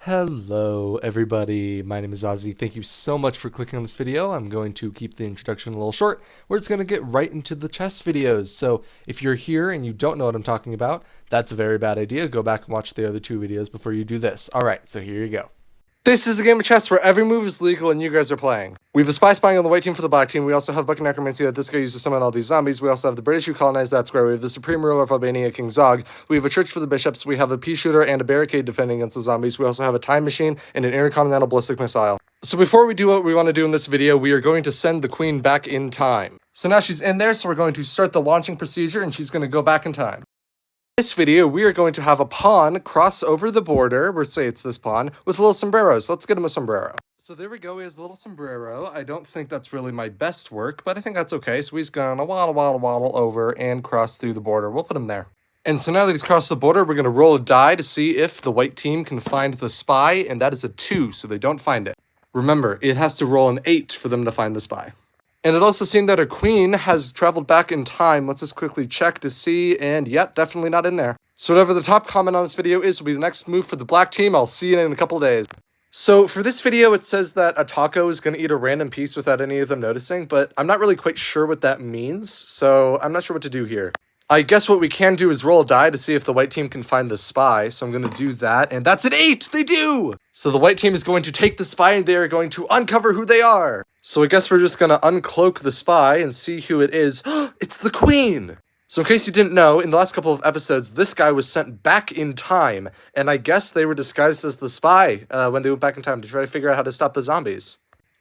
Hello everybody, my name is Ozzy. Thank you so much for clicking on this video. I'm going to keep the introduction a little short. We're just going to get right into the chess videos. So if you're here and you don't know what I'm talking about, that's a very bad idea. Go back and watch the other two videos before you do this. Alright, so here you go. This is a game of chess where every move is legal and you guys are playing. We have a spy spying on the white team for the black team. We also have Buck and Necromancy that this guy uses to summon all these zombies. We also have the British who colonized that square. We have the supreme ruler of Albania, King Zog. We have a church for the bishops. We have a pea shooter and a barricade defending against the zombies. We also have a time machine and an intercontinental ballistic missile. So before we do what we want to do in this video, we are going to send the queen back in time. So now she's in there, so we're going to start the launching procedure and she's going to go back in time. In this video, we are going to have a pawn cross over the border, we'll say it's this pawn, with little sombreros. Let's get him a sombrero. So there we go, he has a little sombrero. I don't think that's really my best work, but I think that's okay. So he's gonna waddle over and cross through the border. We'll put him there. And so now that he's crossed the border, we're gonna roll a die to see if the white team can find the spy, and that is a 2, so they don't find it. Remember, it has to roll an 8 for them to find the spy. And it also seemed that our queen has traveled back in time. Let's just quickly check to see, and yep, definitely not in there. So whatever the top comment on this video is will be the next move for the black team. I'll see you in a couple of days. So for this video, it says that a taco is going to eat a random piece without any of them noticing, but I'm not really quite sure what that means, so I'm not sure what to do here. I guess what we can do is roll a die to see if the white team can find the spy, so I'm going to do that, and that's an 8! They do! So the white team is going to take the spy, and they are going to uncover who they are! So I guess we're just going to uncloak the spy and see who it is. It's the queen! So in case you didn't know, in the last couple of episodes, this guy was sent back in time, and I guess they were disguised as the spy when they went back in time to try to figure out how to stop the zombies.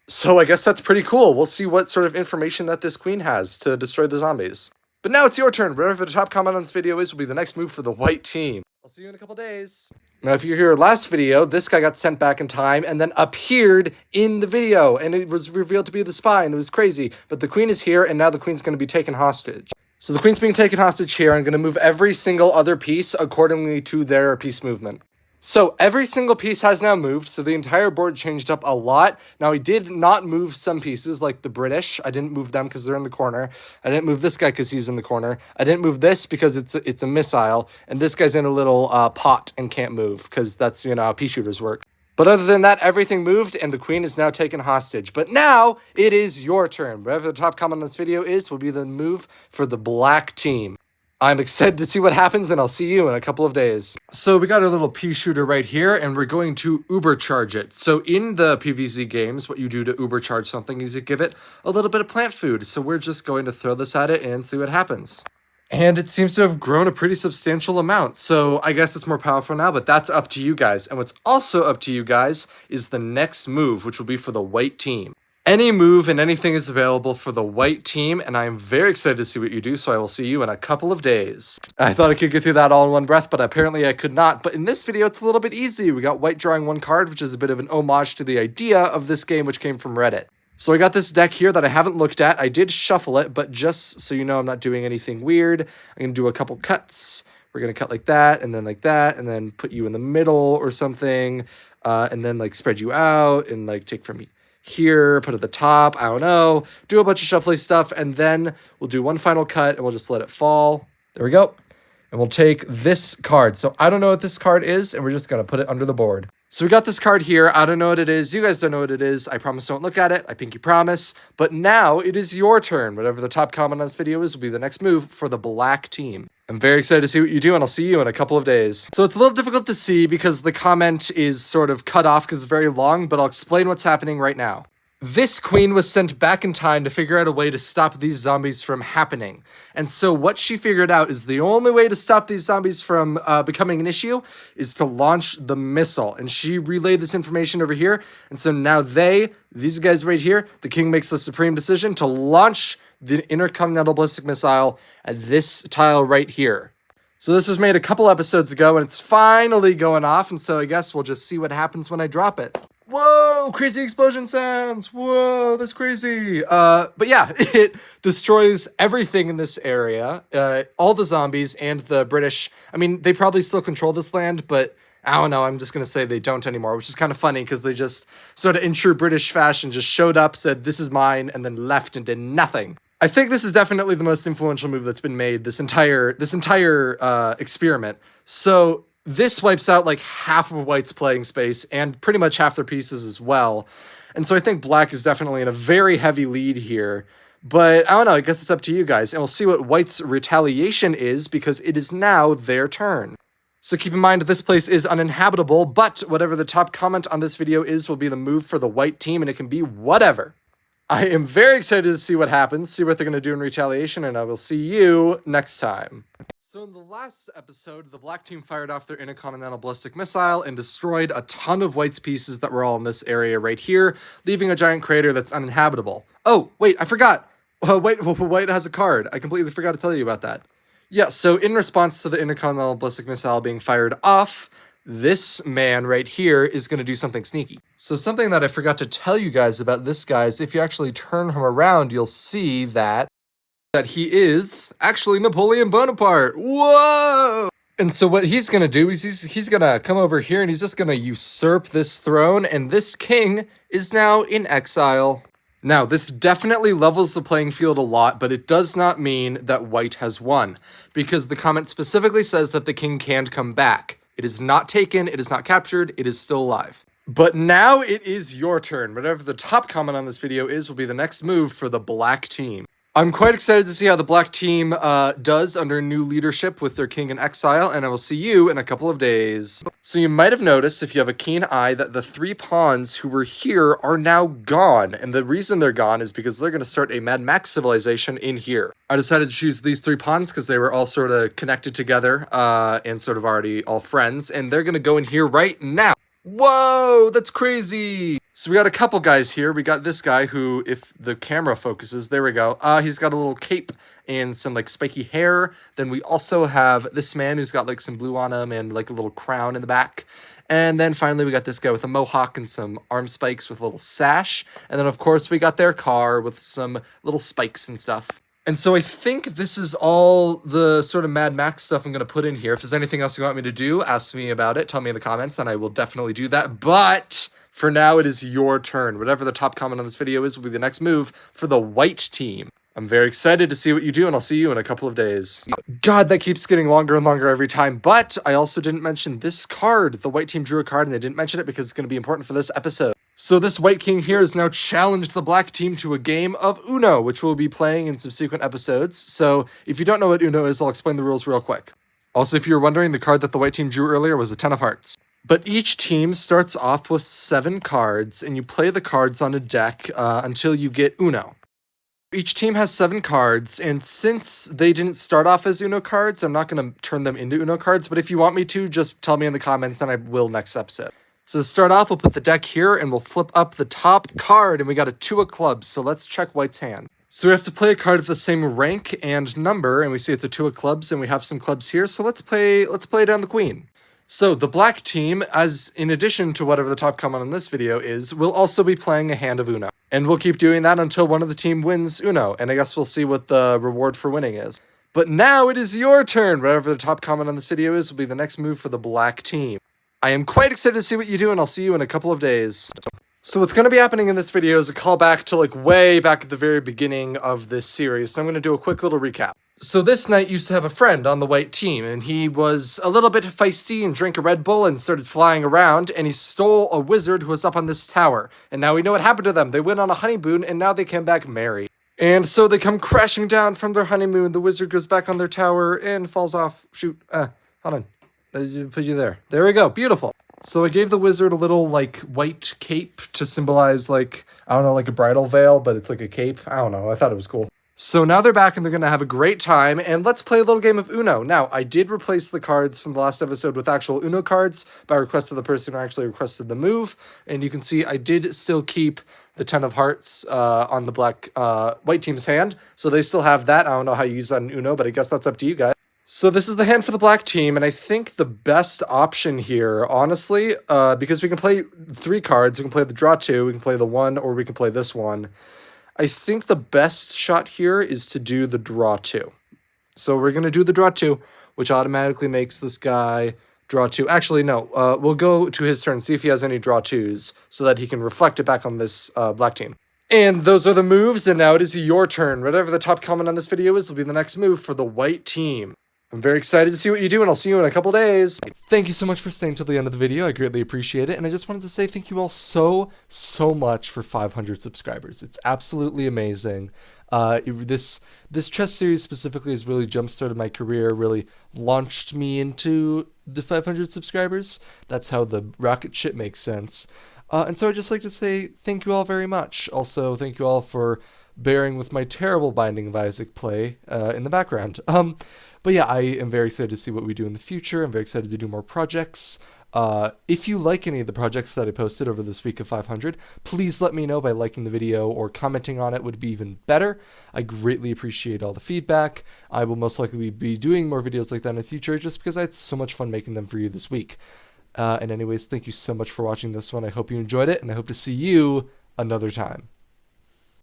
So I guess that's pretty cool. We'll see what sort of information that this queen has to destroy the zombies. But now it's your turn. Whatever the top comment on this video is will be the next move for the white team. I'll see you in a couple days. Now, if you're here last video, this guy got sent back in time and then appeared in the video, and it was revealed to be the spy, and it was crazy. But the queen is here, and now the queen's going to be taken hostage. So the queen's being taken hostage here. I'm going to move every single other piece accordingly to their piece movement. So every single piece has now moved, so the entire board changed up a lot. Now, I did not move some pieces, like the British. I didn't move them because they're in the corner. I didn't move this guy because he's in the corner. I didn't move this because it's a missile, and this guy's in a little pot and can't move because that's, you know, how pea shooters work. But other than that, everything moved, and the queen is now taken hostage. But now, it is your turn. Whatever the top comment on this video is will be the move for the black team. I'm excited to see what happens, and I'll see you in a couple of days. So we got a little pea shooter right here, and we're going to uber charge it. So in the PvZ games, what you do to uber charge something is you give it a little bit of plant food. So we're just going to throw this at it and see what happens. And it seems to have grown a pretty substantial amount. So I guess it's more powerful now, but that's up to you guys. And what's also up to you guys is the next move, which will be for the white team. Any move and anything is available for the white team, and I am very excited to see what you do, so I will see you in a couple of days. I thought I could get through that all in one breath, but apparently I could not. But in this video, it's a little bit easy. We got white drawing one card, which is a bit of an homage to the idea of this game, which came from Reddit. So I got this deck here that I haven't looked at. I did shuffle it, but just so you know, I'm not doing anything weird. I'm going to do a couple cuts. We're going to cut like that, and then put you in the middle or something, and then like spread you out and like take from here, put at the top, I don't know, do a bunch of shuffly stuff, and then we'll do one final cut, and we'll just let it fall. There we go. And we'll take this card. So I don't know what this card is, and we're just going to put it under the board. So we got this card here. I don't know what it is. You guys don't know what it is. I promise don't look at it. I pinky promise. But now it is your turn. Whatever the top comment on this video is will be the next move for the black team. I'm very excited to see what you do, and I'll see you in a couple of days. So it's a little difficult to see because the comment is sort of cut off because it's very long, but I'll explain what's happening right now. This queen was sent back in time to figure out a way to stop these zombies from happening. And so what she figured out is the only way to stop these zombies from becoming an issue is to launch the missile. And she relayed this information over here. And so now these guys right here, the king makes the supreme decision to launch the intercontinental ballistic missile at this tile right here. So this was made a couple episodes ago, and it's finally going off. And so I guess we'll just see what happens when I drop it. Whoa, crazy explosion sounds. Whoa, that's crazy. But yeah, it destroys everything in this area. All the zombies and the British. I mean, they probably still control this land, but I don't know. I'm just going to say they don't anymore, which is kind of funny because they just sort of in true British fashion just showed up, said, this is mine, and then left and did nothing. I think this is definitely the most influential move that's been made this entire experiment. So This wipes out like half of white's playing space and pretty much half their pieces as well. And so I think black is definitely in a very heavy lead here. But I don't know, I guess it's up to you guys. And we'll see what white's retaliation is because it is now their turn. So keep in mind this place is uninhabitable, but whatever the top comment on this video is will be the move for the white team, and it can be whatever. I am very excited to see what happens, see what they're going to do in retaliation, and I will see you next time. So in the last episode, the black team fired off their intercontinental ballistic missile and destroyed a ton of white's pieces that were all in this area right here, leaving a giant crater that's uninhabitable. Oh, wait, I forgot. White has a card. I completely forgot to tell you about that. Yeah, so in response to the intercontinental ballistic missile being fired off, this man right here is going to do something sneaky. So something that I forgot to tell you guys about this guy is if you actually turn him around, you'll see that he is actually Napoleon Bonaparte. Whoa! And so what he's going to do is he's going to come over here and he's just going to usurp this throne, and this king is now in exile. Now, this definitely levels the playing field a lot, but it does not mean that white has won, because the comment specifically says that the king can come back. It is not taken, it is not captured, it is still alive. But now it is your turn. Whatever the top comment on this video is will be the next move for the black team. I'm quite excited to see how the black team does under new leadership with their king in exile, and I will see you in a couple of days. So you might have noticed, if you have a keen eye, that the 3 pawns who were here are now gone, and the reason they're gone is because they're going to start a Mad Max civilization in here. I decided to choose these 3 pawns because they were all sort of connected together and sort of already all friends, and they're going to go in here right now. Whoa, that's crazy. So we got a couple guys here. We got this guy who, if the camera focuses, there we go. He's got a little cape and some like spiky hair. Then we also have this man who's got like some blue on him and like a little crown in the back. And then finally we got this guy with a mohawk and some arm spikes with a little sash. And then of course we got their car with some little spikes and stuff. And so I think this is all the sort of Mad Max stuff I'm going to put in here. If there's anything else you want me to do, ask me about it. Tell me in the comments, and I will definitely do that. But for now, it is your turn. Whatever the top comment on this video is will be the next move for the white team. I'm very excited to see what you do, and I'll see you in a couple of days. God, that keeps getting longer and longer every time. But I also didn't mention this card. The white team drew a card, and they didn't mention it because it's going to be important for this episode. So this white king here has now challenged the black team to a game of Uno, which we'll be playing in subsequent episodes. So if you don't know what Uno is, I'll explain the rules real quick. Also, if you're wondering, the card that the white team drew earlier was a 10 of hearts. But each team starts off with 7 cards, and you play the cards on a deck until you get Uno. Each team has 7 cards, and since they didn't start off as Uno cards, I'm not going to turn them into Uno cards, but if you want me to, just tell me in the comments, and I will next episode. So to start off, we'll put the deck here, and we'll flip up the top card, and we got a 2 of clubs, so let's check white's hand. So we have to play a card of the same rank and number, and we see it's a 2 of clubs, and we have some clubs here, so let's play down the queen. So the black team, as in addition to whatever the top comment on this video is, will also be playing a hand of Uno. And we'll keep doing that until one of the team wins Uno, and I guess we'll see what the reward for winning is. But now it is your turn. Whatever the top comment on this video is will be the next move for the black team. I am quite excited to see what you do, and I'll see you in a couple of days. So what's going to be happening in this video is a callback to like way back at the very beginning of this series, so I'm going to do a quick little recap. So this knight used to have a friend on the white team, and he was a little bit feisty and drank a Red Bull and started flying around, and he stole a wizard who was up on this tower. And now we know what happened to them. They went on a honeymoon, and now they came back married. And so they come crashing down from their honeymoon. The wizard goes back on their tower and falls off. Shoot, hold on. Put you there. There we go. Beautiful. So I gave the wizard a little, like, white cape to symbolize, like, I don't know, like a bridal veil, but it's like a cape. I don't know. I thought it was cool. So now they're back and they're going to have a great time, and let's play a little game of Uno. Now, I did replace the cards from the last episode with actual Uno cards by request of the person who actually requested the move, and you can see I did still keep the 10 of hearts on the white team's hand, so they still have that. I don't know how you use that in Uno, but I guess that's up to you guys. So this is the hand for the black team, and I think the best option here, honestly, because we can play 3 cards, we can play the draw 2, we can play the 1, or we can play this one. I think the best shot here is to do the draw 2. So we're going to do the draw 2, which automatically makes this guy draw 2. Actually, no, we'll go to his turn, see if he has any draw 2s, so that he can reflect it back on this black team. And those are the moves, and now it is your turn. Whatever the top comment on this video is will be the next move for the white team. I'm very excited to see what you do, and I'll see you in a couple days. Thank you so much for staying till the end of the video. I greatly appreciate it. And I just wanted to say thank you all so much for 500 subscribers. It's absolutely amazing. This chess series specifically has really jump-started my career, really launched me into the 500 subscribers. That's how the rocket ship makes sense. And so I'd just like to say thank you all very much. Also, thank you all for bearing with my terrible Binding of Isaac play in the background. But yeah, I am very excited to see what we do in the future. I'm very excited to do more projects. If you like any of the projects that I posted over this week of 500, please let me know by liking the video, or commenting on it would be even better. I greatly appreciate all the feedback. I will most likely be doing more videos like that in the future, just because I had so much fun making them for you this week. And anyways, thank you so much for watching this one. I hope you enjoyed it, and I hope to see you another time.